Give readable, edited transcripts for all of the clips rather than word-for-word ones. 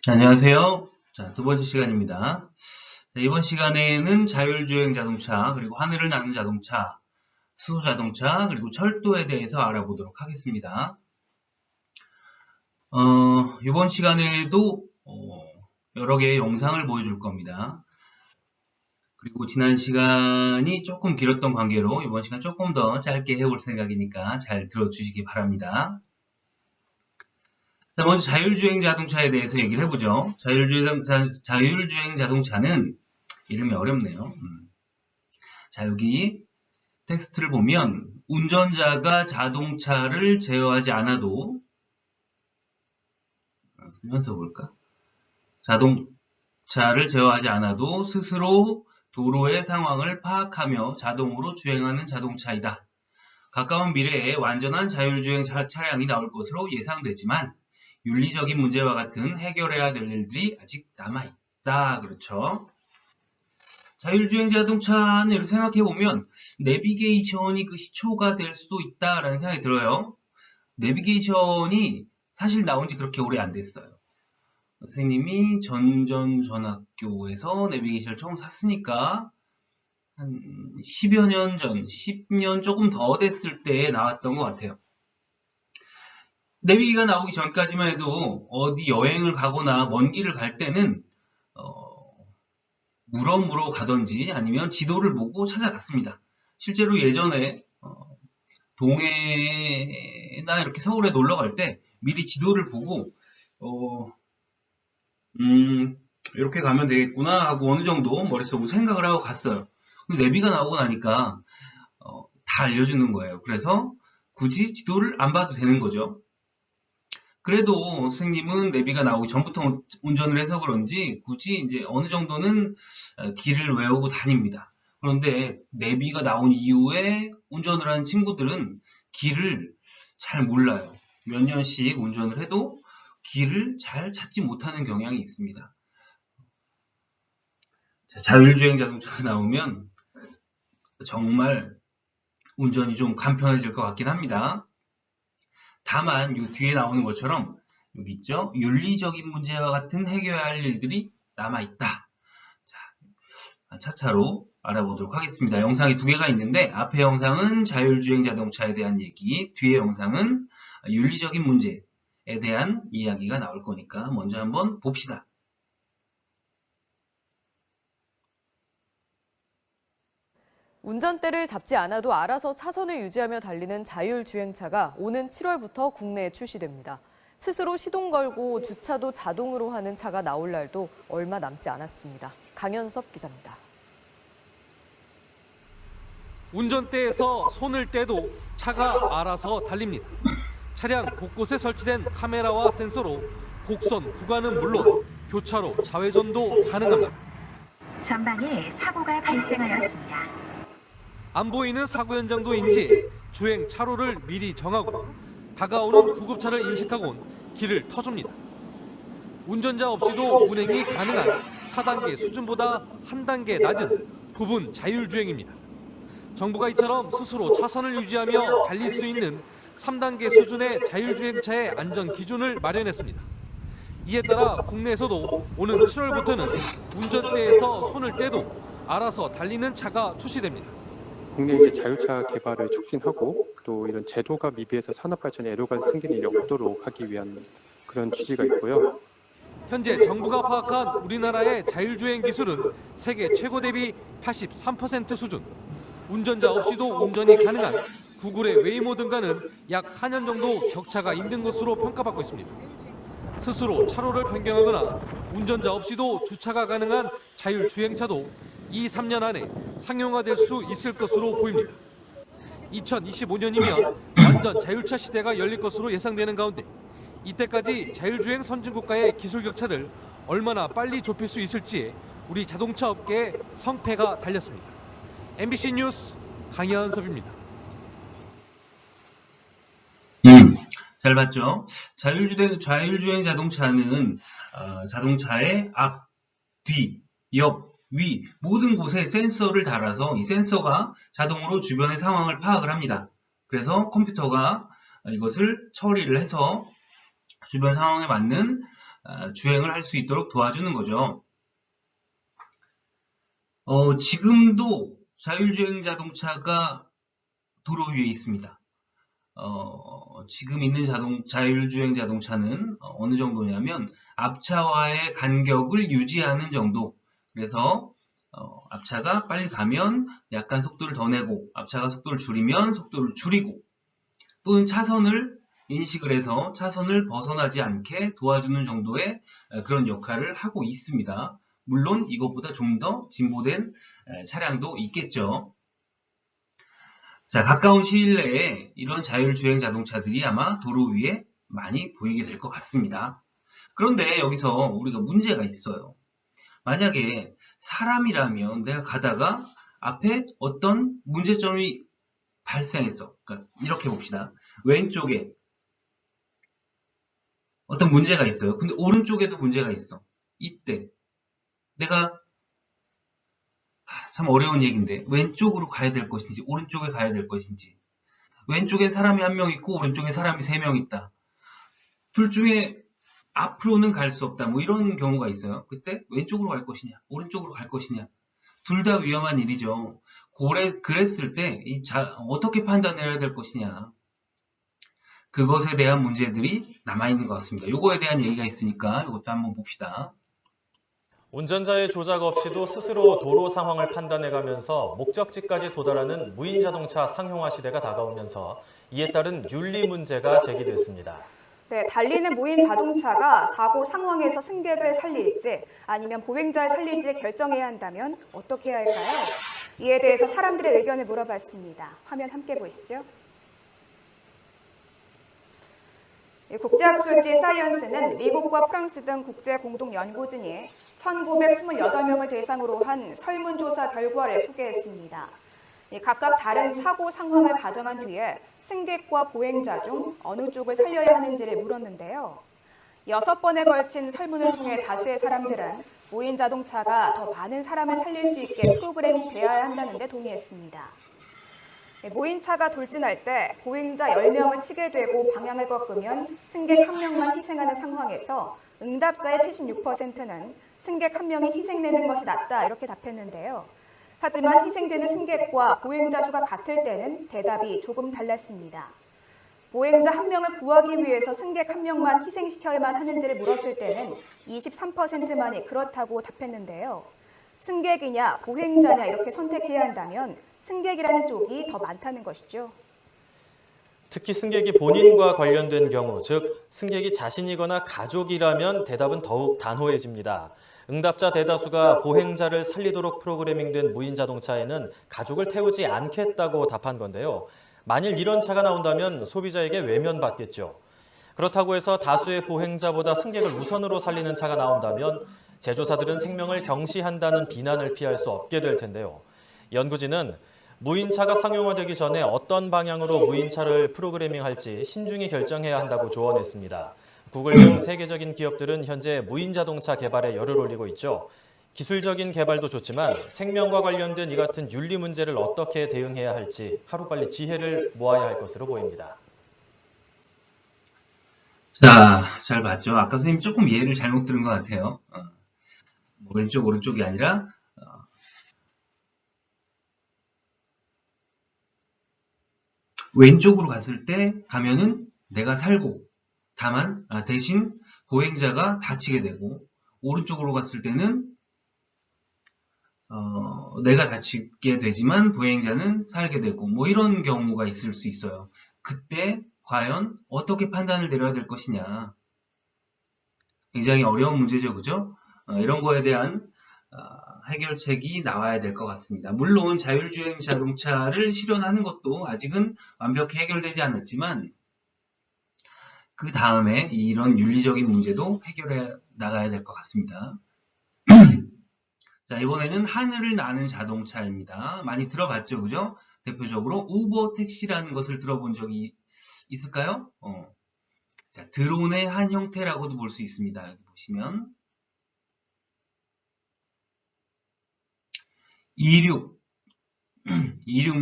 안녕하세요. 자, 두 번째 시간입니다. 자, 이번 시간에는 자율주행 자동차, 그리고 하늘을 나는 자동차, 수소 자동차, 그리고 철도에 대해서 알아보도록 하겠습니다. 이번 시간에도 여러 개의 영상을 보여줄 겁니다. 그리고 지난 시간이 조금 길었던 관계로 이번 시간 조금 더 짧게 해볼 생각이니까 잘 들어주시기 바랍니다. 자, 먼저 자율주행 자동차에 대해서 얘기를 해보죠. 자율주행 자동차는 이름이 어렵네요. 자, 여기 텍스트를 보면 운전자가 자동차를 제어하지 않아도 쓰면서 볼까? 자동차를 제어하지 않아도 스스로 도로의 상황을 파악하며 자동으로 주행하는 자동차이다. 가까운 미래에 완전한 자율주행 차량이 나올 것으로 예상되지만 윤리적인 문제와 같은 해결해야 될 일들이 아직 남아있다. 그렇죠? 자율주행 자동차는 이렇게 생각해보면 내비게이션이 그 시초가 될 수도 있다라는 생각이 들어요. 내비게이션이 사실 나온 지 그렇게 오래 안 됐어요. 선생님이 전전전학교에서 내비게이션을 처음 샀으니까 한 10여 년 전, 10년 조금 더 됐을 때 나왔던 것 같아요. 내비가 나오기 전까지만 해도 어디 여행을 가거나 먼 길을 갈 때는 물어 가던지 아니면 지도를 보고 찾아갔습니다. 실제로 예전에 동해나 이렇게 서울에 놀러 갈 때 미리 지도를 보고 이렇게 가면 되겠구나 하고 어느 정도 머릿속으로 생각을 하고 갔어요. 근데 내비가 나오고 나니까 다 알려주는 거예요. 그래서 굳이 지도를 안 봐도 되는 거죠. 그래도 선생님은 내비가 나오기 전부터 운전을 해서 그런지 굳이 이제 어느 정도는 길을 외우고 다닙니다. 그런데 내비가 나온 이후에 운전을 하는 친구들은 길을 잘 몰라요. 몇 년씩 운전을 해도 길을 잘 찾지 못하는 경향이 있습니다. 자율주행 자동차가 나오면 정말 운전이 좀 간편해질 것 같긴 합니다. 다만 이 뒤에 나오는 것처럼 여기 있죠. 윤리적인 문제와 같은 해결해야 할 일들이 남아있다. 자, 차차로 알아보도록 하겠습니다. 영상이 두 개가 있는데 앞에 영상은 자율주행 자동차에 대한 얘기, 뒤에 영상은 윤리적인 문제에 대한 이야기가 나올 거니까 먼저 한번 봅시다. 운전대를 잡지 않아도 알아서 차선을 유지하며 달리는 자율주행차가 오는 7월부터 국내에 출시됩니다. 스스로 시동 걸고 주차도 자동으로 하는 차가 나올 날도 얼마 남지 않았습니다. 강현섭 기자입니다. 운전대에서 손을 떼도 차가 알아서 달립니다. 차량 곳곳에 설치된 카메라와 센서로 곡선 구간은 물론 교차로 좌회전도 가능합니다. 전방에 사고가 발생하였습니다. 안 보이는 사고 현장도 인지 주행 차로를 미리 정하고 다가오는 구급차를 인식하곤 길을 터줍니다. 운전자 없이도 운행이 가능한 4단계 수준보다 한 단계 낮은 부분 자율주행입니다. 정부가 이처럼 스스로 차선을 유지하며 달릴 수 있는 3단계 수준의 자율주행차의 안전 기준을 마련했습니다. 이에 따라 국내에서도 오는 7월부터는 운전대에서 손을 떼도 알아서 달리는 차가 출시됩니다. 국내 이제 자율차 개발을 촉진하고 또 이런 제도가 미비해서 산업 발전에 애로가 생기는 일이 없도록 하기 위한 그런 취지가 있고요. 현재 정부가 파악한 우리나라의 자율주행 기술은 세계 최고 대비 83% 수준. 운전자 없이도 운전이 가능한 구글의 웨이모 등과는 약 4년 정도 격차가 있는 것으로 평가받고 있습니다. 스스로 차로를 변경하거나 운전자 없이도 주차가 가능한 자율주행차도 2-3년 안에 상용화될 수 있을 것으로 보입니다. 2025년이면 완전 자율차 시대가 열릴 것으로 예상되는 가운데 이때까지 자율주행 선진국가의 기술 격차를 얼마나 빨리 좁힐 수 있을지에 우리 자동차 업계의 성패가 달렸습니다. MBC 뉴스 강현섭입니다. 잘 봤죠? 자율주행 자동차는 자동차의 앞, 뒤, 옆, 위 모든 곳에 센서를 달아서 이 센서가 자동으로 주변의 상황을 파악을 합니다. 그래서 컴퓨터가 이것을 처리를 해서 주변 상황에 맞는 주행을 할 수 있도록 도와주는 거죠. 지금도 자율주행 자동차가 도로 위에 있습니다. 지금 있는 자율주행 자동차는 어느 정도냐면 앞차와의 간격을 유지하는 정도. 그래서 앞차가 빨리 가면 약간 속도를 더 내고, 앞차가 속도를 줄이면 속도를 줄이고, 또는 차선을 인식을 해서 차선을 벗어나지 않게 도와주는 정도의 그런 역할을 하고 있습니다. 물론 이것보다 좀 더 진보된 차량도 있겠죠. 자, 가까운 시일 내에 이런 자율주행 자동차들이 아마 도로 위에 많이 보이게 될 것 같습니다. 그런데 여기서 우리가 문제가 있어요. 만약에 사람이라면 내가 가다가 앞에 어떤 문제점이 발생했어. 그러니까 이렇게 봅시다. 왼쪽에 어떤 문제가 있어요. 근데 오른쪽에도 문제가 있어. 이때 내가 참 어려운 얘기인데 왼쪽으로 가야 될 것인지 오른쪽에 가야 될 것인지, 왼쪽에 사람이 한 명 있고 오른쪽에 사람이 3명 있다. 둘 중에 앞으로는 갈 수 없다. 뭐 이런 경우가 있어요. 그때 왼쪽으로 갈 것이냐 오른쪽으로 갈 것이냐, 둘 다 위험한 일이죠. 그랬을 때 어떻게 판단해야 될 것이냐, 그것에 대한 문제들이 남아있는 것 같습니다. 요거에 대한 얘기가 있으니까 이것도 한번 봅시다. 운전자의 조작 없이도 스스로 도로 상황을 판단해가면서 목적지까지 도달하는 무인 자동차 상용화 시대가 다가오면서 이에 따른 윤리 문제가 제기됐습니다. 네, 달리는 무인 자동차가 사고 상황에서 승객을 살릴지 아니면 보행자를 살릴지 결정해야 한다면 어떻게 해야 할까요? 이에 대해서 사람들의 의견을 물어봤습니다. 화면 함께 보시죠. 국제학술지 사이언스는 미국과 프랑스 등 국제 공동 연구진이 1928명을 대상으로 한 설문조사 결과를 소개했습니다. 각각 다른 사고 상황을 가정한 뒤에 승객과 보행자 중 어느 쪽을 살려야 하는지를 물었는데요. 6번에 걸친 설문을 통해 다수의 사람들은 무인 자동차가 더 많은 사람을 살릴 수 있게 프로그램이 되어야 한다는 데 동의했습니다. 무인차가 돌진할 때 보행자 10명을 치게 되고 방향을 꺾으면 승객 1명만 희생하는 상황에서 응답자의 76%는 승객 1명이 희생되는 것이 낫다 이렇게 답했는데요. 하지만 희생되는 승객과 보행자 수가 같을 때는 대답이 조금 달랐습니다. 보행자 1명을 구하기 위해서 승객 1명만 희생시켜야만 하는지를 물었을 때는 23%만이 그렇다고 답했는데요. 승객이냐 보행자냐 이렇게 선택해야 한다면 승객이라는 쪽이 더 많다는 것이죠. 특히 승객이 본인과 관련된 경우, 즉 승객이 자신이거나 가족이라면 대답은 더욱 단호해집니다. 응답자 대다수가 보행자를 살리도록 프로그래밍된 무인 자동차에는 가족을 태우지 않겠다고 답한 건데요. 만일 이런 차가 나온다면 소비자에게 외면받겠죠. 그렇다고 해서 다수의 보행자보다 승객을 우선으로 살리는 차가 나온다면 제조사들은 생명을 경시한다는 비난을 피할 수 없게 될 텐데요. 연구진은 무인차가 상용화되기 전에 어떤 방향으로 무인차를 프로그래밍할지 신중히 결정해야 한다고 조언했습니다. 구글 등 세계적인 기업들은 현재 무인 자동차 개발에 열을 올리고 있죠. 기술적인 개발도 좋지만 생명과 관련된 이 같은 윤리 문제를 어떻게 대응해야 할지 하루빨리 지혜를 모아야 할 것으로 보입니다. 자, 잘 봤죠? 아까 선생님 조금 이해를 잘못 들은 것 같아요. 왼쪽 오른쪽이 아니라 왼쪽으로 갔을 때 가면은 내가 살고, 다만 대신 보행자가 다치게 되고, 오른쪽으로 갔을 때는 내가 다치게 되지만 보행자는 살게 되고, 뭐 이런 경우가 있을 수 있어요. 그때 과연 어떻게 판단을 내려야 될 것이냐, 굉장히 어려운 문제죠, 그죠? 이런 거에 대한 해결책이 나와야 될 것 같습니다. 물론 자율주행 자동차를 실현하는 것도 아직은 완벽히 해결되지 않았지만 그 다음에 이런 윤리적인 문제도 해결해 나가야 될 것 같습니다. 자, 이번에는 하늘을 나는 자동차입니다. 많이 들어봤죠, 그죠? 대표적으로 우버 택시라는 것을 들어본 적이 있을까요? 자, 드론의 한 형태라고도 볼 수 있습니다. 여기 보시면 이륙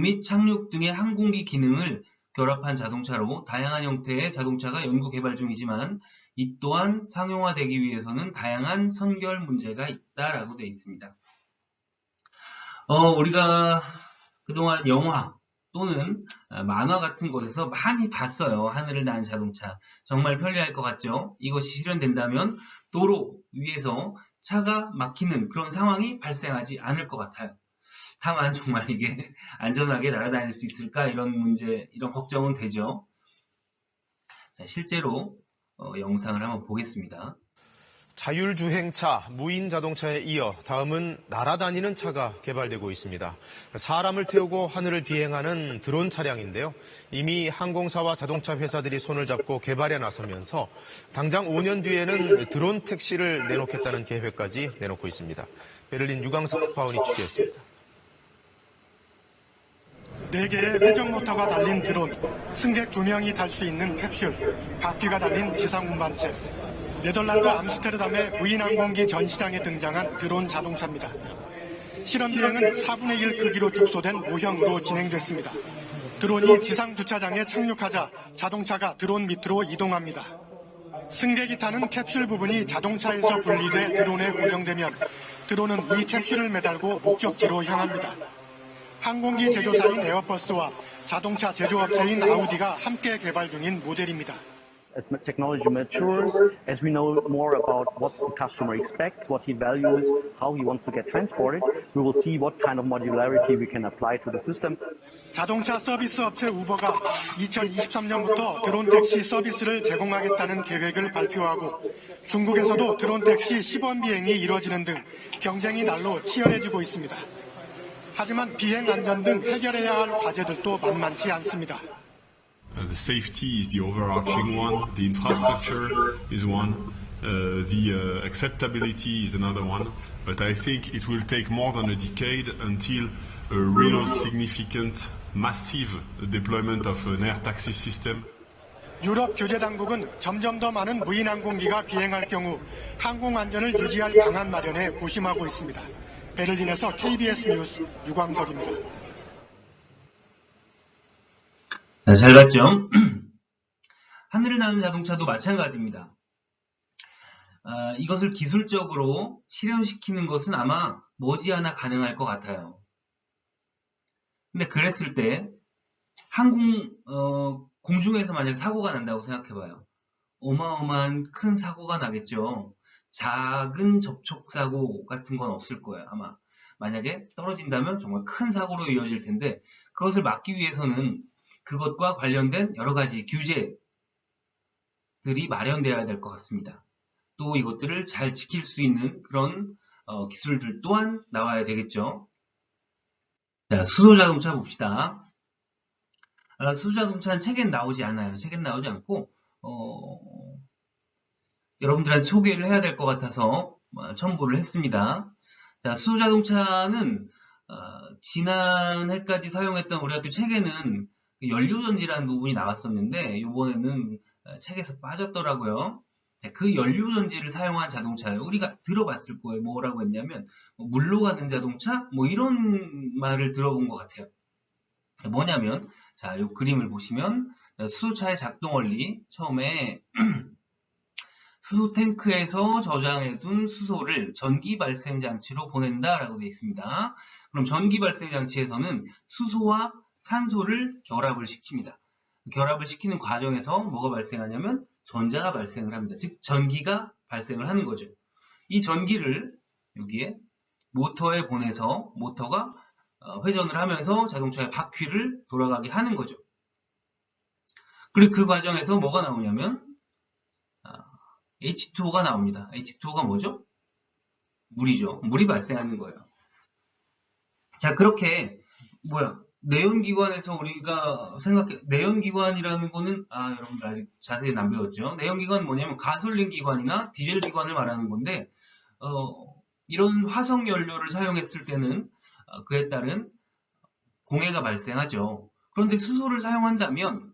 및 착륙 등의 항공기 기능을 결합한 자동차로 다양한 형태의 자동차가 연구 개발 중이지만 이 또한 상용화되기 위해서는 다양한 선결 문제가 있다라고 되어 있습니다. 우리가 그동안 영화 또는 만화 같은 곳에서 많이 봤어요. 하늘을 나는 자동차. 정말 편리할 것 같죠? 이것이 실현된다면 도로 위에서 차가 막히는 그런 상황이 발생하지 않을 것 같아요. 다만 정말 이게 안전하게 날아다닐 수 있을까? 이런 문제, 이런 걱정은 되죠. 자, 실제로 영상을 한번 보겠습니다. 자율주행차, 무인 자동차에 이어 다음은 날아다니는 차가 개발되고 있습니다. 사람을 태우고 하늘을 비행하는 드론 차량인데요. 이미 항공사와 자동차 회사들이 손을 잡고 개발에 나서면서 당장 5년 뒤에는 드론 택시를 내놓겠다는 계획까지 내놓고 있습니다. 베를린 유광석 특파원이 취재했습니다. 4개의 회전 모터가 달린 드론, 승객 2명이 탈 수 있는 캡슐, 바퀴가 달린 지상 운반체. 네덜란드 암스테르담의 무인 항공기 전시장에 등장한 드론 자동차입니다. 실험 비행은 4분의 1 크기로 축소된 모형으로 진행됐습니다. 드론이 지상 주차장에 착륙하자 자동차가 드론 밑으로 이동합니다. 승객이 타는 캡슐 부분이 자동차에서 분리돼 드론에 고정되면 드론은 이 캡슐을 매달고 목적지로 향합니다. 항공기 제조사인 에어버스와 자동차 제조업체인 아우디가 함께 개발 중인 모델입니다. As technology matures, as we know more about what the customer expects, what he values, how he wants to get transported, we will see what kind of modularity we can apply to the system. 자동차 서비스 업체 우버가 2023년부터 드론 택시 서비스를 제공하겠다는 계획을 발표하고 중국에서도 드론 택시 시범 비행이 이뤄지는 등 경쟁이 날로 치열해지고 있습니다. 하지만 비행 안전 등 해결해야 할 과제들도 만만치 않습니다. The safety is the overarching one, the infrastructure is one, the acceptability is another one, but I think it will take more than a decade until a real significant, massive deployment of an air taxi system. 유럽 규제 당국은 점점 더 많은 무인 항공기가 비행할 경우 항공 안전을 유지할 방안 마련에 고심하고 있습니다. 베를린에서 KBS 뉴스 유광석입니다. 자, 잘 봤죠? 하늘을 나는 자동차도 마찬가지입니다. 이것을 기술적으로 실현시키는 것은 아마 머지않아 가능할 것 같아요. 근데 그랬을 때 공중에서 만약 사고가 난다고 생각해봐요. 어마어마한 큰 사고가 나겠죠. 작은 접촉사고 같은 건 없을 거예요. 아마 만약에 떨어진다면 정말 큰 사고로 이어질 텐데 그것을 막기 위해서는 그것과 관련된 여러 가지 규제들이 마련되어야 될 것 같습니다. 또 이것들을 잘 지킬 수 있는 그런 기술들 또한 나와야 되겠죠. 자, 수소자동차 봅시다. 수소자동차는 책엔 나오지 않아요. 책엔 나오지 않고 여러분들한테 소개를 해야 될 것 같아서 첨부를 했습니다. 자, 수소자동차는 지난해까지 사용했던 우리 학교 책에는 연료전지라는 부분이 나왔었는데 이번에는 책에서 빠졌더라고요. 그 연료전지를 사용한 자동차예요. 우리가 들어봤을 거예요. 뭐라고 했냐면 물로 가는 자동차? 뭐 이런 말을 들어본 것 같아요. 뭐냐면 자, 이 그림을 보시면 수소차의 작동 원리 처음에 수소 탱크에서 저장해둔 수소를 전기 발생 장치로 보낸다라고 되어 있습니다. 그럼 전기 발생 장치에서는 수소와 산소를 결합을 시킵니다. 결합을 시키는 과정에서 뭐가 발생하냐면 전자가 발생을 합니다. 즉 전기가 발생을 하는 거죠. 이 전기를 여기에 모터에 보내서 모터가 회전을 하면서 자동차의 바퀴를 돌아가게 하는 거죠. 그리고 그 과정에서 뭐가 나오냐면 H2O가 나옵니다. H2O가 뭐죠? 물이죠. 물이 발생하는 거예요. 자, 그렇게 내연기관에서 우리가 내연기관이라는 거는 여러분들 아직 자세히 안 배웠죠. 내연기관은 뭐냐면 가솔린 기관이나 디젤 기관을 말하는 건데 이런 화석 연료를 사용했을 때는 그에 따른 공해가 발생하죠. 그런데 수소를 사용한다면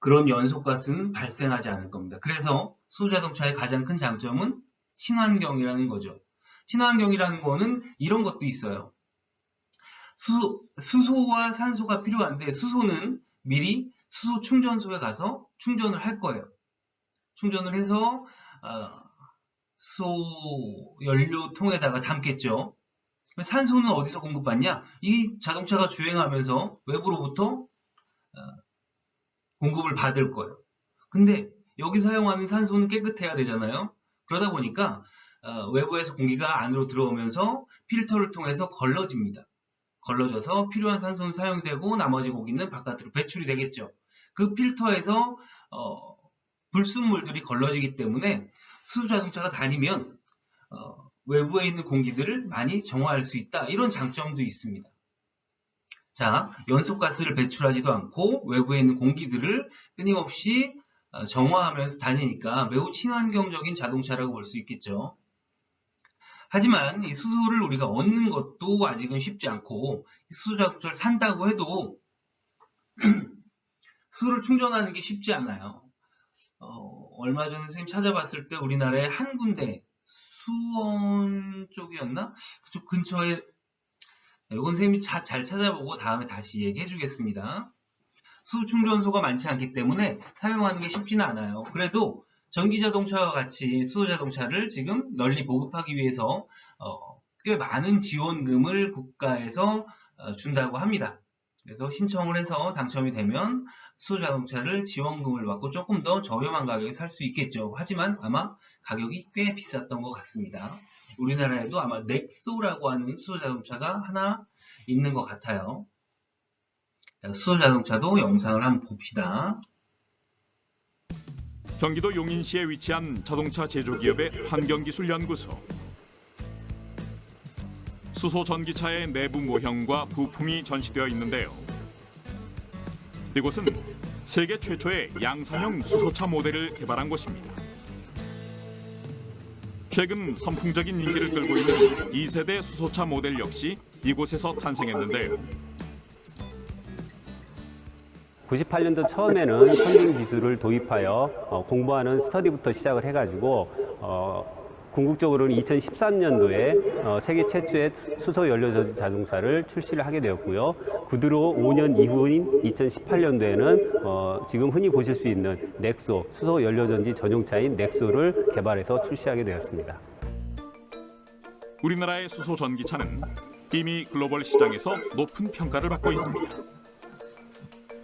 그런 연소가스는 발생하지 않을 겁니다. 그래서 수소자동차의 가장 큰 장점은 친환경이라는 거죠. 친환경이라는 거는 이런 것도 있어요. 수소와 산소가 필요한데 수소는 미리 수소 충전소에 가서 충전을 할 거예요. 충전을 해서 수소 연료통에다가 담겠죠. 산소는 어디서 공급받냐? 이 자동차가 주행하면서 외부로부터 공급을 받을 거예요. 근데 여기 사용하는 산소는 깨끗해야 되잖아요. 그러다 보니까 외부에서 공기가 안으로 들어오면서 필터를 통해서 걸러집니다. 걸러져서 필요한 산소는 사용되고 나머지 공기는 바깥으로 배출이 되겠죠. 그 필터에서 불순물들이 걸러지기 때문에 수소자동차가 다니면 외부에 있는 공기들을 많이 정화할 수 있다. 이런 장점도 있습니다. 자, 연소가스를 배출하지도 않고 외부에 있는 공기들을 끊임없이 정화하면서 다니니까 매우 친환경적인 자동차라고 볼 수 있겠죠. 하지만 이 수소를 우리가 얻는 것도 아직은 쉽지 않고 수소자동차를 산다고 해도 수소를 충전하는 게 쉽지 않아요. 얼마 전에 선생님 찾아봤을 때 우리나라에 한 군데 수원 쪽이었나? 그쪽 근처에 이건 선생님이 잘 찾아보고 다음에 다시 얘기해 주겠습니다. 수소 충전소가 많지 않기 때문에 사용하는 게 쉽지는 않아요. 그래도 전기자동차와 같이 수소자동차를 지금 널리 보급하기 위해서 꽤 많은 지원금을 국가에서 준다고 합니다. 그래서 신청을 해서 당첨이 되면 수소자동차를 지원금을 받고 조금 더 저렴한 가격에 살 수 있겠죠. 하지만 아마 가격이 꽤 비쌌던 것 같습니다. 우리나라에도 아마 넥소라고 하는 수소자동차가 하나 있는 것 같아요. 자, 수소자동차도 영상을 한번 봅시다. 경기도 용인시에 위치한 자동차 제조기업의 환경기술연구소. 수소 전기차의 내부 모형과 부품이 전시되어 있는데요. 이곳은 세계 최초의 양산형 수소차 모델을 개발한 곳입니다. 최근 선풍적인 인기를 끌고 있는 2세대 수소차 모델 역시 이곳에서 탄생했는데요. 98년도 처음에는 선진 기술을 도입하여 공부하는 스터디부터 시작을 해가지고 궁극적으로는 2013년도에 세계 최초의 수소 연료 전지 자동차를 출시를 하게 되었고요. 그 뒤로 5년 이후인 2018년도에는 지금 흔히 보실 수 있는 넥소, 수소 연료 전지 전용차인 넥소를 개발해서 출시하게 되었습니다. 우리나라의 수소 전기차는 이미 글로벌 시장에서 높은 평가를 받고 있습니다.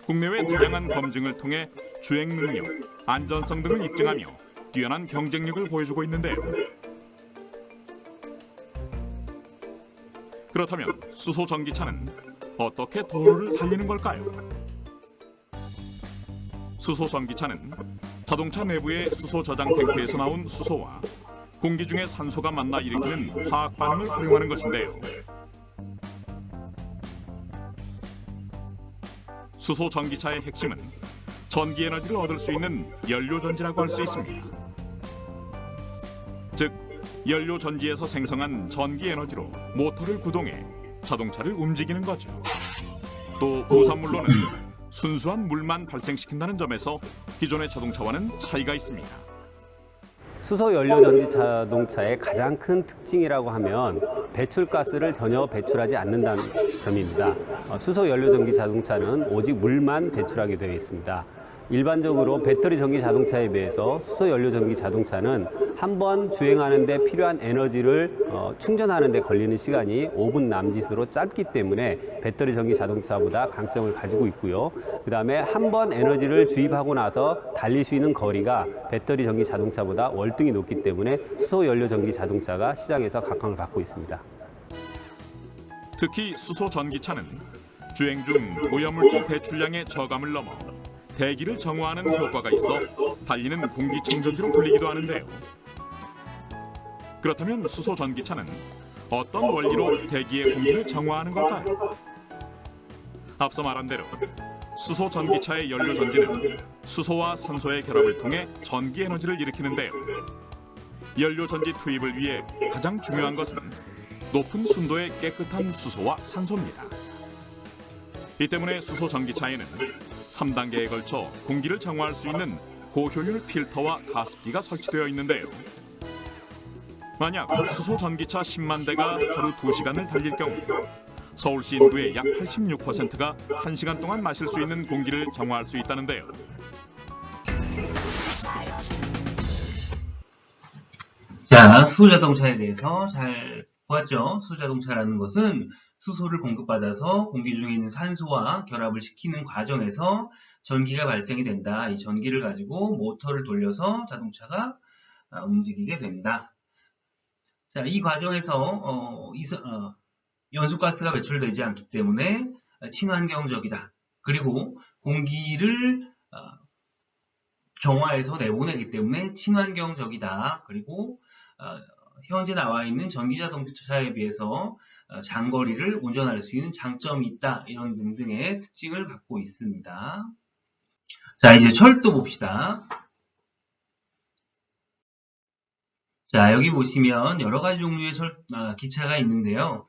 국내외 다양한 검증을 통해 주행 능력, 안전성 등을 입증하며 뛰어난 경쟁력을 보여주고 있는데요. 그렇다면 수소 전기차는 어떻게 도로를 달리는 걸까요? 수소 전기차는 자동차 내부의 수소 저장 탱크에서 나온 수소와 공기 중의 산소가 만나 일으키는 화학 반응을 활용하는 것인데요. 수소 전기차의 핵심은 전기 에너지를 얻을 수 있는 연료 전지라고 할 수 있습니다. 즉, 연료 전지에서 생성한 전기 에너지로 모터를 구동해 자동차를 움직이는 거죠. 또 부산물로는 순수한 물만 발생시킨다는 점에서 기존의 자동차와는 차이가 있습니다. 수소 연료 전지 자동차의 가장 큰 특징이라고 하면 배출가스를 전혀 배출하지 않는다는 점입니다. 수소 연료 전기 자동차는 오직 물만 배출하게 되어 있습니다. 일반적으로 배터리 전기 자동차에 비해서 수소 연료 전기 자동차는 한 번 주행하는 데 필요한 에너지를 충전하는 데 걸리는 시간이 5분 남짓으로 짧기 때문에 배터리 전기 자동차보다 강점을 가지고 있고요. 그다음에 한 번 에너지를 주입하고 나서 달릴 수 있는 거리가 배터리 전기 자동차보다 월등히 높기 때문에 수소 연료 전기 자동차가 시장에서 각광을 받고 있습니다. 특히 수소 전기차는 주행 중 오염물질 배출량의 저감을 넘어 대기를 정화하는 효과가 있어 달리는 공기청정기로 불리기도 하는데요. 그렇다면 수소 전기차는 어떤 원리로 대기의 공기를 정화하는 걸까요? 앞서 말한 대로 수소 전기차의 연료 전지는 수소와 산소의 결합을 통해 전기 에너지를 일으키는데요. 연료 전지 투입을 위해 가장 중요한 것은 높은 순도의 깨끗한 수소와 산소입니다. 이 때문에 수소 전기차에는 3단계에 걸쳐 공기를 정화할 수 있는 고효율 필터와 가습기가 설치되어 있는데요. 만약 수소 전기차 10만 대가 하루 2시간을 달릴 경우 서울시 인구의 약 86%가 1시간 동안 마실 수 있는 공기를 정화할 수 있다는데요. 자, 수소자동차에 대해서 잘 보았죠? 수소자동차라는 것은 수소를 공급받아서 공기 중에 있는 산소와 결합을 시키는 과정에서 전기가 발생이 된다. 이 전기를 가지고 모터를 돌려서 자동차가 움직이게 된다. 자, 이 과정에서 연소가스가 배출되지 않기 때문에 친환경적이다. 그리고 공기를 정화해서 내보내기 때문에 친환경적이다. 그리고 현재 나와 있는 전기자동차에 비해서 장거리를 운전할 수 있는 장점이 있다. 이런 등등의 특징을 갖고 있습니다. 자, 이제 철도 봅시다. 자, 여기 보시면 여러 가지 종류의 기차가 있는데요.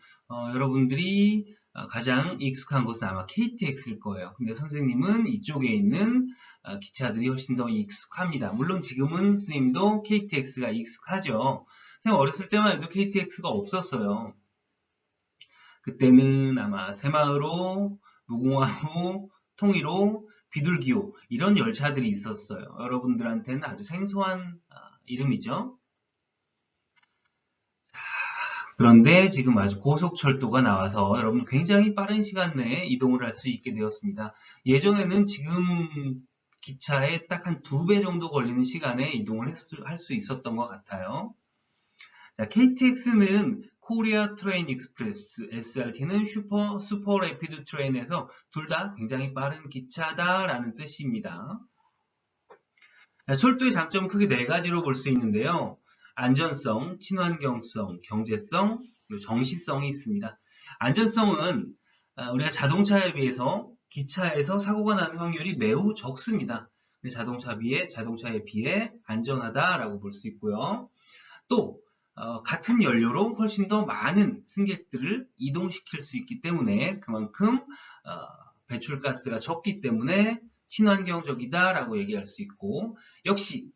여러분들이 가장 익숙한 것은 아마 KTX일 거예요. 근데 선생님은 이쪽에 있는 기차들이 훨씬 더 익숙합니다. 물론 지금은 선생님도 KTX가 익숙하죠. 선생님 어렸을 때만 해도 KTX가 없었어요. 그때는 아마 새마을호, 무궁화호, 통일호, 비둘기호 이런 열차들이 있었어요. 여러분들한테는 아주 생소한 이름이죠. 그런데 지금 아주 고속철도가 나와서 여러분 굉장히 빠른 시간 내에 이동을 할 수 있게 되었습니다. 예전에는 지금 기차에 딱 한 2배 정도 걸리는 시간에 이동을 할 수 있었던 것 같아요. 자, KTX는 코리아 트레인 익스프레스, SRT는 슈퍼 레피드 트레인에서 둘 다 굉장히 빠른 기차다라는 뜻입니다. 자, 철도의 장점은 크게 4가지로 볼 수 있는데요. 안전성, 친환경성, 경제성, 그리고 정시성이 있습니다. 안전성은 우리가 자동차에 비해서 기차에서 사고가 나는 확률이 매우 적습니다. 자동차에 비해 안전하다라고 볼 수 있고요. 또 같은 연료로 훨씬 더 많은 승객들을 이동시킬 수 있기 때문에 그만큼 배출가스가 적기 때문에 친환경적이다라고 얘기할 수 있고, 역시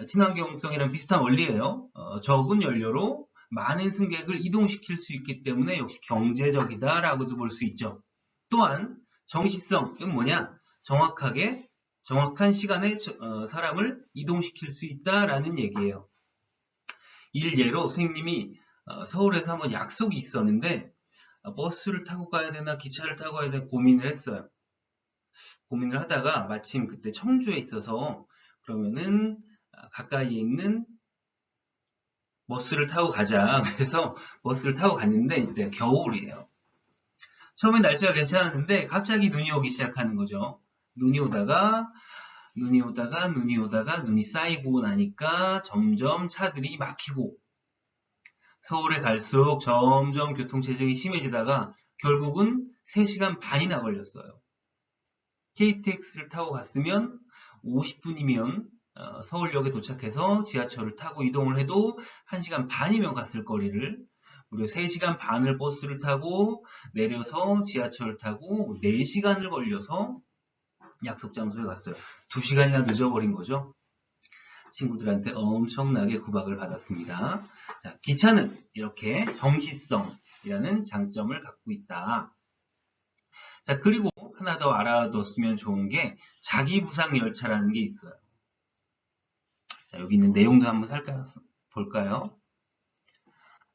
친환경성이랑 비슷한 원리예요. 적은 연료로 많은 승객을 이동시킬 수 있기 때문에 역시 경제적이다라고도 볼 수 있죠. 또한 정시성은 뭐냐? 정확한 시간에 사람을 이동시킬 수 있다라는 얘기예요. 일례로 선생님이 서울에서 한번 약속이 있었는데 버스를 타고 가야 되나 기차를 타고 가야 되나 고민을 했어요. 고민을 하다가 마침 그때 청주에 있어서 그러면은 가까이에 있는 버스를 타고 가자. 그래서 버스를 타고 갔는데 이때 겨울이에요. 처음엔 날씨가 괜찮았는데 갑자기 눈이 오기 시작하는 거죠. 눈이 오다가 눈이 쌓이고 나니까 점점 차들이 막히고 서울에 갈수록 점점 교통체증이 심해지다가 결국은 3시간 반이나 걸렸어요. KTX를 타고 갔으면 50분이면 서울역에 도착해서 지하철을 타고 이동을 해도 1시간 반이면 갔을 거리를 무려 3시간 반을 버스를 타고 내려서 지하철을 타고 4시간을 걸려서 약속 장소에 갔어요. 2시간이나 늦어버린 거죠. 친구들한테 엄청나게 구박을 받았습니다. 자, 기차는 이렇게 정시성이라는 장점을 갖고 있다. 자, 그리고 하나 더 알아뒀으면 좋은 게 자기부상열차라는 게 있어요. 자, 여기 있는 내용도 한번 볼까요?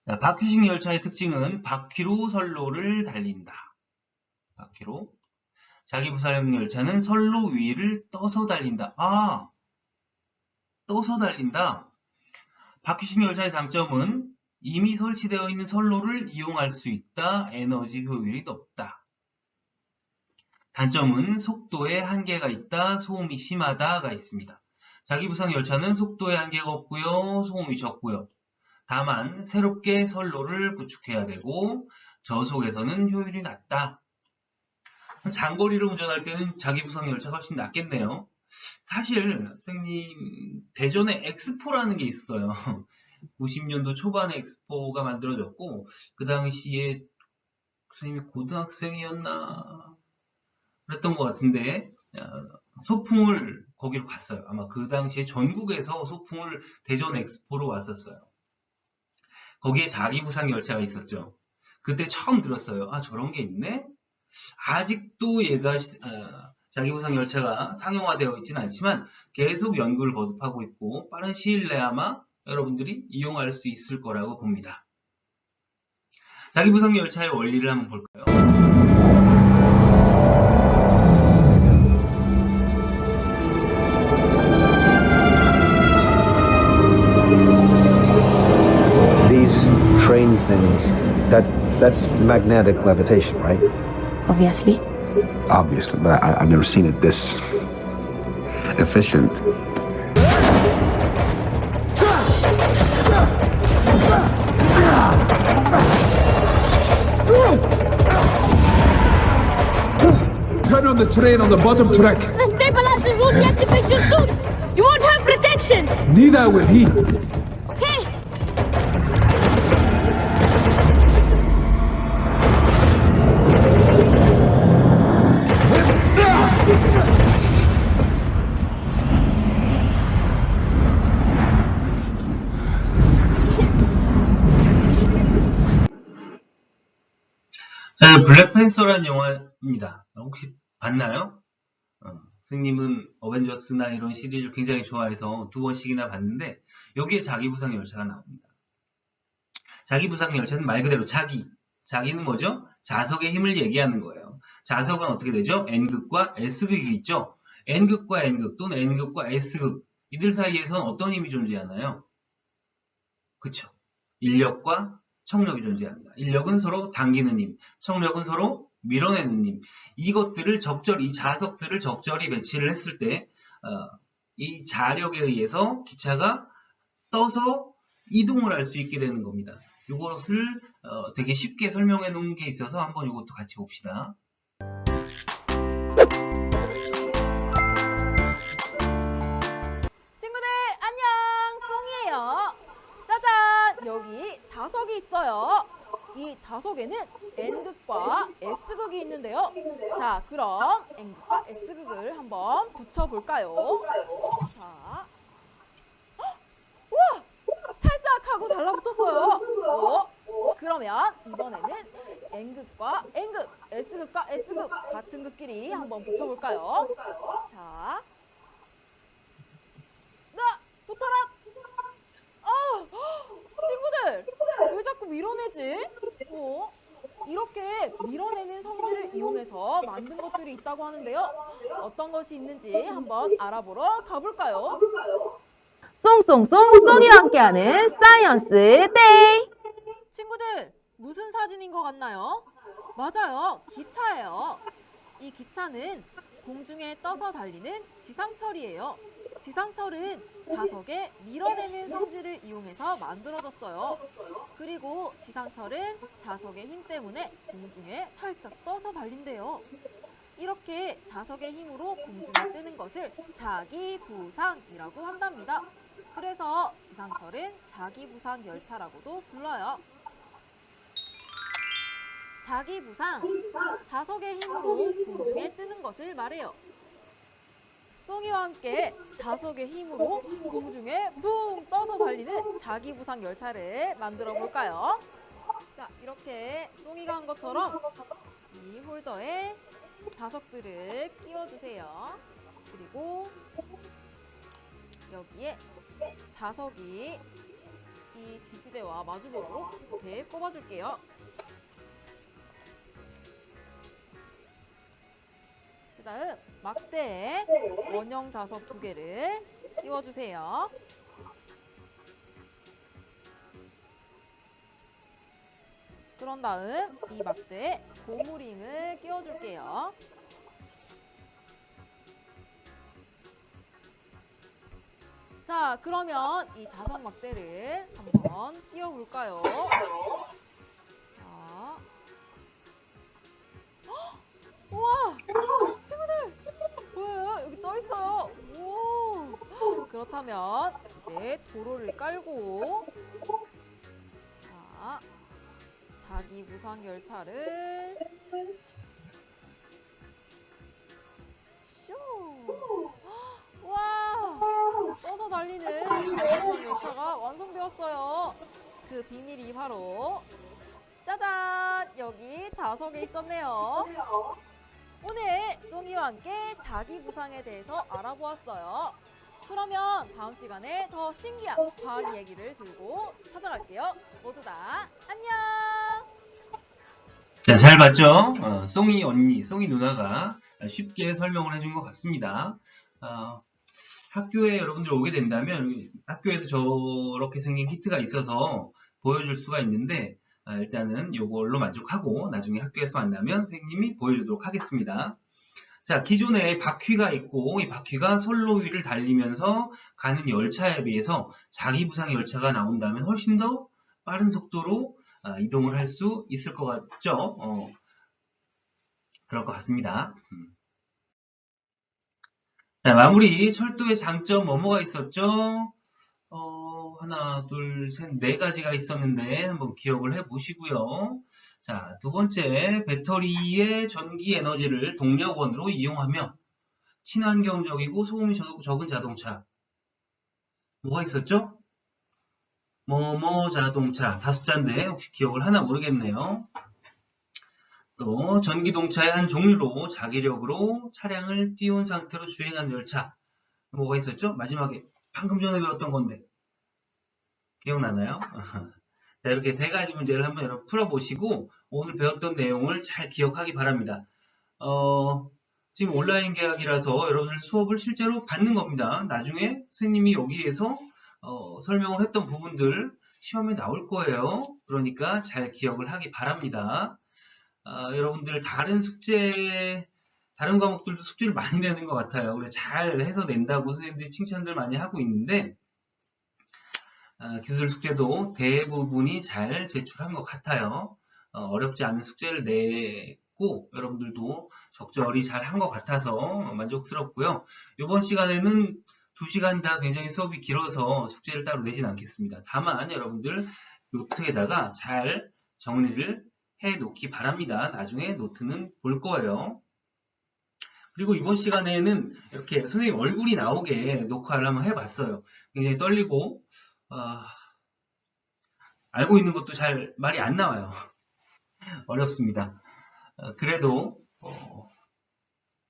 자, 바퀴식 열차의 특징은 바퀴로 선로를 달린다. 바퀴로. 자기부상 열차는 선로 위를 떠서 달린다. 떠서 달린다. 바퀴식 열차의 장점은 이미 설치되어 있는 선로를 이용할 수 있다. 에너지 효율이 높다. 단점은 속도에 한계가 있다. 소음이 심하다가 있습니다. 자기부상 열차는 속도에 한계가 없고요. 소음이 적고요. 다만 새롭게 선로를 구축해야 되고 저속에서는 효율이 낮다. 장거리를 운전할 때는 자기부상 열차가 훨씬 낫겠네요. 사실 선생님 대전에 엑스포라는 게 있어요. 90년도 초반에 엑스포가 만들어졌고 그 당시에 선생님이 고등학생이었나 그랬던 것 같은데 소풍을 거기로 갔어요. 아마 그 당시에 전국에서 소풍을 대전 엑스포로 왔었어요. 거기에 자기부상 열차가 있었죠. 그때 처음 들었어요. 아, 저런 게 있네? 아직도 얘가 자기부상 열차가 상용화되어 있지는 않지만 계속 연구를 거듭하고 있고 빠른 시일 내에 아마 여러분들이 이용할 수 있을 거라고 봅니다. 자기부상 열차의 원리를 한번 볼까요? These train things, that's magnetic levitation, right? Obviously. Obviously, but I've never seen it this efficient. Turn on the train on the bottom track. The stabilizer won't activate your suit. You won't have protection. Neither will he. Hey! 자, 블랙팬서라는 영화입니다. 혹시 봤나요? 선생님은 어벤져스나 이런 시리즈를 굉장히 좋아해서 2번씩이나 봤는데 여기에 자기부상 열차가 나옵니다. 자기부상 열차는 말 그대로 자기는 뭐죠? 자석의 힘을 얘기하는 거예요. 자석은 어떻게 되죠? N극과 S극이 있죠? N극과 N극 또는 N극과 S극 이들 사이에서는 어떤 힘이 존재하나요? 그쵸? 인력과 청력이 존재합니다. 인력은 서로 당기는 힘, 청력은 서로 밀어내는 힘. 이것들을 이 자석들을 적절히 배치를 했을 때, 이 자력에 의해서 기차가 떠서 이동을 할 수 있게 되는 겁니다. 이것을 되게 쉽게 설명해 놓은 게 있어서 한번 이것도 같이 봅시다. 친구들 안녕, 송이에요. 짜잔, 여기 자석이 있어요. 이 자석에는 N극과 S극이 있는데요. 자, 그럼 N극과 S극을 한번 붙여볼까요? 자, 우와! 찰싹하고 달라붙었어요. 그러면 이번에는 N극과 N극, S극과 S극 같은 극끼리 한번 붙여볼까요? 자, 붙어라! 친구들, 왜 자꾸 밀어내지? 이렇게 밀어내는 성질을 이용해서 만든 것들이 있다고 하는데요. 어떤 것이 있는지 한번 알아보러 가볼까요? 송송송 송이와 함께하는 사이언스 데이. 친구들, 무슨 사진인 것 같나요? 맞아요, 기차예요. 이 기차는 공중에 떠서 달리는 지상철이에요. 지상철은 자석에 밀어내는 성질을 이용해서 만들어졌어요. 그리고 지상철은 자석의 힘 때문에 공중에 살짝 떠서 달린대요. 이렇게 자석의 힘으로 공중에 뜨는 것을 자기부상이라고 한답니다. 그래서 지상철은 자기부상 열차라고도 불러요. 자기부상, 자석의 힘으로 공중에 뜨는 것을 말해요. 송이와 함께 자석의 힘으로 공중에 붕 떠서 달리는 자기부상 열차를 만들어 볼까요? 자, 이렇게 송이가 한 것처럼 이 홀더에 자석들을 끼워주세요. 그리고 여기에 자석이 이 지지대와 마주보도록 이렇게 꼽아줄게요. 그 다음 막대에 원형 자석 2개를 끼워주세요. 그런 다음 이 막대에 고무링을 끼워줄게요. 자, 그러면 이 자석 막대를 한번 띄워볼까요? 자, 우와! 친구들! 보여요? 여기 떠있어요. 오! 그렇다면 이제 도로를 깔고 자, 자기부상 열차를 쇼! 와! 떠서 달리는 자기부상 열차가 완성되었어요. 그 비밀이 바로 짜잔! 여기 자석에 있었네요. 오늘 송이와 함께 자기 부상에 대해서 알아보았어요. 그러면 다음 시간에 더 신기한 과학 얘기를 들고 찾아갈게요. 모두 다 안녕! 자, 잘 봤죠? 송이 언니, 송이 누나가 쉽게 설명을 해준 것 같습니다. 학교에 여러분들 오게 된다면 학교에도 저렇게 생긴 키트가 있어서 보여줄 수가 있는데 일단은 이걸로 만족하고 나중에 학교에서 만나면 선생님이 보여주도록 하겠습니다. 자, 기존에 바퀴가 있고 이 바퀴가 선로 위를 달리면서 가는 열차에 비해서 자기 부상 열차가 나온다면 훨씬 더 빠른 속도로 이동을 할 수 있을 것 같죠? 그럴 것 같습니다. 자, 마무리. 철도의 장점 뭐뭐가 있었죠? 하나, 둘, 셋, 네 가지가 있었는데 한번 기억을 해 보시고요. 자, 두 번째, 배터리의 전기 에너지를 동력원으로 이용하며 친환경적이고 소음이 적은 자동차. 뭐가 있었죠? 뭐뭐 자동차. 5자인데 혹시 기억을 하나 모르겠네요. 또 전기동차의 한 종류로 자기력으로 차량을 띄운 상태로 주행하는 열차. 뭐가 있었죠? 마지막에 방금 전에 배웠던 건데 기억나나요? 자, 이렇게 세 가지 문제를 한번 여러분 풀어보시고 오늘 배웠던 내용을 잘 기억하기 바랍니다. 지금 온라인 계약이라서 여러분들 수업을 실제로 받는 겁니다. 나중에 선생님이 여기에서 설명을 했던 부분들 시험에 나올 거예요. 그러니까 잘 기억을 하기 바랍니다. 여러분들 다른 과목들도 숙제를 많이 내는 것 같아요. 그래 잘 해서 낸다고 선생님들이 칭찬들 많이 하고 있는데 기술 숙제도 대부분이 잘 제출한 것 같아요. 어렵지 않은 숙제를 냈고 여러분들도 적절히 잘 한 것 같아서 만족스럽고요. 이번 시간에는 2시간 다 굉장히 수업이 길어서 숙제를 따로 내진 않겠습니다. 다만 여러분들 노트에다가 잘 정리를 해 놓기 바랍니다. 나중에 노트는 볼 거예요. 그리고 이번 시간에는 이렇게 선생님 얼굴이 나오게 녹화를 한번 해봤어요. 굉장히 떨리고 알고 있는 것도 잘 말이 안 나와요. 어렵습니다. 그래도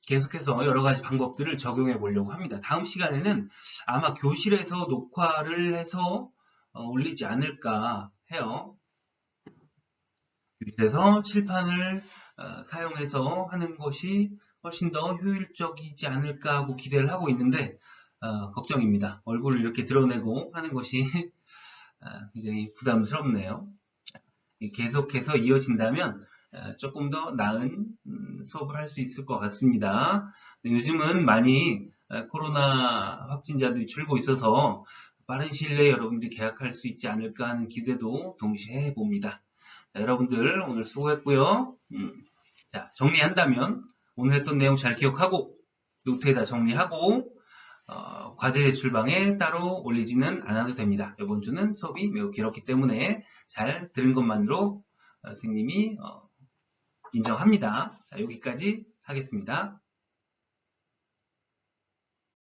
계속해서 여러 가지 방법들을 적용해 보려고 합니다. 다음 시간에는 아마 교실에서 녹화를 해서 올리지 않을까 해요. 교실에서 칠판을 사용해서 하는 것이 훨씬 더 효율적이지 않을까 하고 기대를 하고 있는데 걱정입니다. 얼굴을 이렇게 드러내고 하는 것이 굉장히 부담스럽네요. 계속해서 이어진다면 조금 더 나은 수업을 할 수 있을 것 같습니다. 요즘은 많이 코로나 확진자들이 줄고 있어서 빠른 시일 내에 여러분들이 개학할 수 있지 않을까 하는 기대도 동시에 해봅니다. 여러분들 오늘 수고했고요. 자, 정리한다면 오늘 했던 내용 잘 기억하고 노트에다 정리하고 과제 제출방에 따로 올리지는 않아도 됩니다. 이번 주는 수업이 매우 길었기 때문에 잘 들은 것만으로 선생님이 인정합니다. 자, 여기까지 하겠습니다.